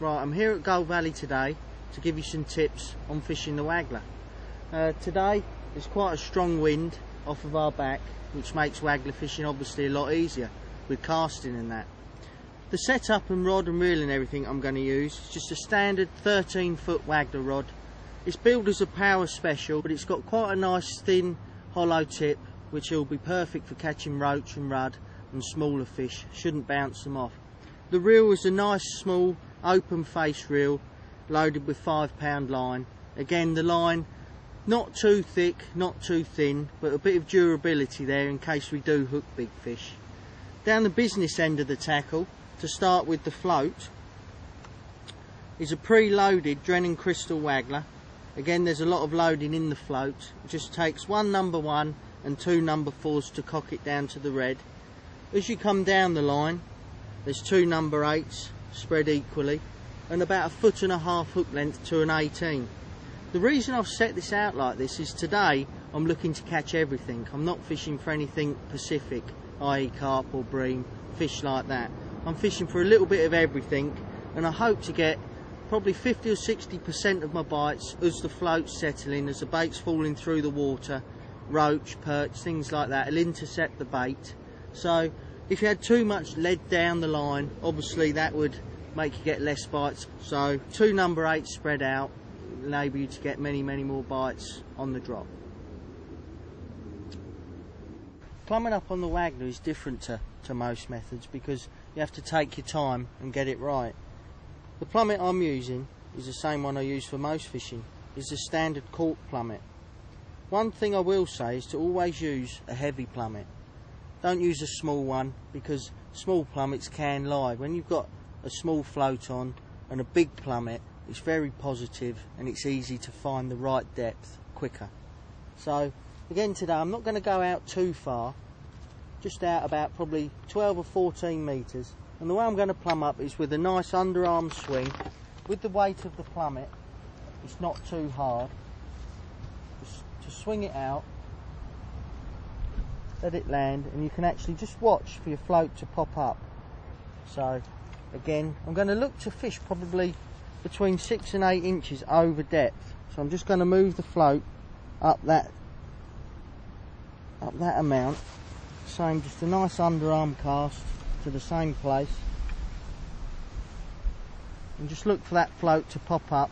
Right, I'm here at Gold Valley today to give you some tips on fishing the waggler. Today there's quite a strong wind off of our back, which makes waggler fishing obviously a lot easier with casting and that. The setup and rod and reel and everything I'm going to use is just a standard 13-foot waggler rod. It's billed as a power special, but it's got quite a nice thin hollow tip, which will be perfect for catching roach and rudd and smaller fish. Shouldn't bounce them off. The reel is a nice small open face reel loaded with 5-pound line. Again, the line not too thick, not too thin, but a bit of durability there in case we do hook big fish. Down the business end of the tackle, to start with the float, is a pre-loaded Drennan Crystal waggler. Again, there's a lot of loading in the float. It just takes one number 1 and 2 number 4s to cock it down to the red. As you come down the line, there's 2 number 8s spread equally and about 1.5 foot hook length to an 18. The reason I've set this out like this is today I'm looking to catch everything. I'm not fishing for anything Pacific, i.e. carp or bream, fish like that. I'm fishing for a little bit of everything, and I hope to get probably 50 or 60% of my bites as the float's settling, as the bait's falling through the water, roach, perch, things like that. It'll intercept the bait. So if you had too much lead down the line, obviously that would make you get less bites. So 2 number 8s spread out enable you to get many more bites on the drop. Plumbing up on the waggler is different to most methods because you have to take your time and get it right. The plummet I'm using is the same one I use for most fishing. It's a standard cork plummet. One thing I will say is to always use a heavy plummet. Don't use a small one because small plummets can lie. When you've got a small float on and a big plummet, it's very positive and it's easy to find the right depth quicker. So again today I'm not going to go out too far, just out about probably 12 or 14 metres, and the way I'm going to plumb up is with a nice underarm swing with the weight of the plummet. It's not too hard. Just to swing it out, let it land, and you can actually just watch for your float to pop up. So again, I'm going to look to fish probably between 6 and 8 inches over depth. So I'm just going to move the float up that amount. Same, just a nice underarm cast to the same place, and just look for that float to pop up.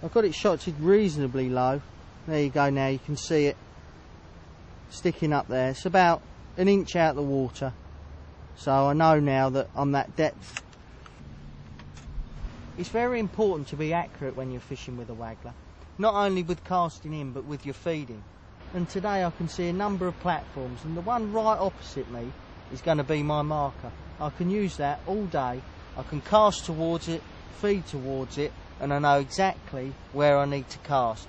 I've got it shotted reasonably low. There you go, now you can see it sticking up there. It's about an inch out of the water, so I know now that I'm that depth. It's very important to be accurate when you're fishing with a waggler, not only with casting in but with your feeding. And today I can see a number of platforms, and the one right opposite me is going to be my marker. I can use that all day. I can cast towards it, feed towards it, and I know exactly where I need to cast.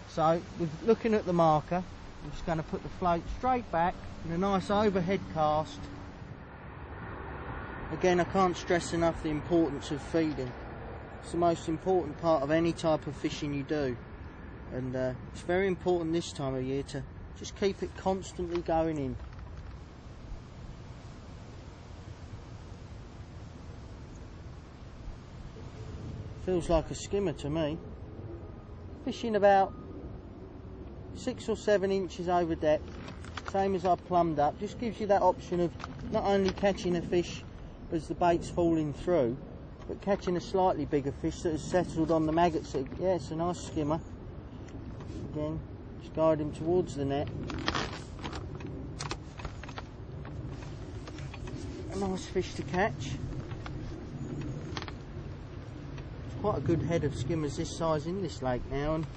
So with looking at the marker, I'm just going to put the float straight back in a nice overhead cast. Again, I can't stress enough the importance of feeding. It's the most important part of any type of fishing you do, and it's very important this time of year to just keep it constantly going in. Feels like a skimmer to me. Fishing about 6 or 7 inches over depth, same as I plumbed up, just gives you that option of not only catching a fish as the bait's falling through, but catching a slightly bigger fish that has settled on the maggot seat. Yeah, it's a nice skimmer. Again, just guide him towards the net. A nice fish to catch. Quite a good head of skimmers this size in this lake now, and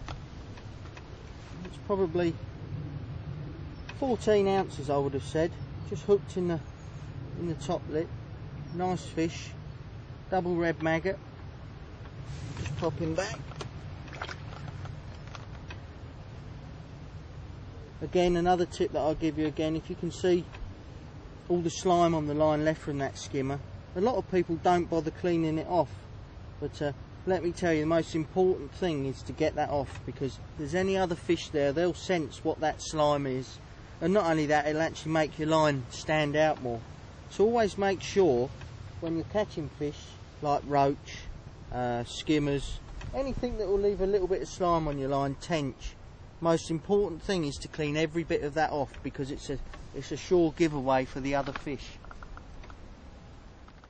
it's probably 14 ounces I would have said, just hooked in the top lip. Nice fish, double red maggot. Just pop him back. Again, another tip that I'll give you, again, if you can see all the slime on the line left from that skimmer, a lot of people don't bother cleaning it off, but let me tell you, the most important thing is to get that off, because if there's any other fish there, they'll sense what that slime is, and not only that, it'll actually make your line stand out more. So always make sure when you're catching fish like roach, skimmers, anything that will leave a little bit of slime on your line, tench. Most important thing is to clean every bit of that off, because it's a sure giveaway for the other fish.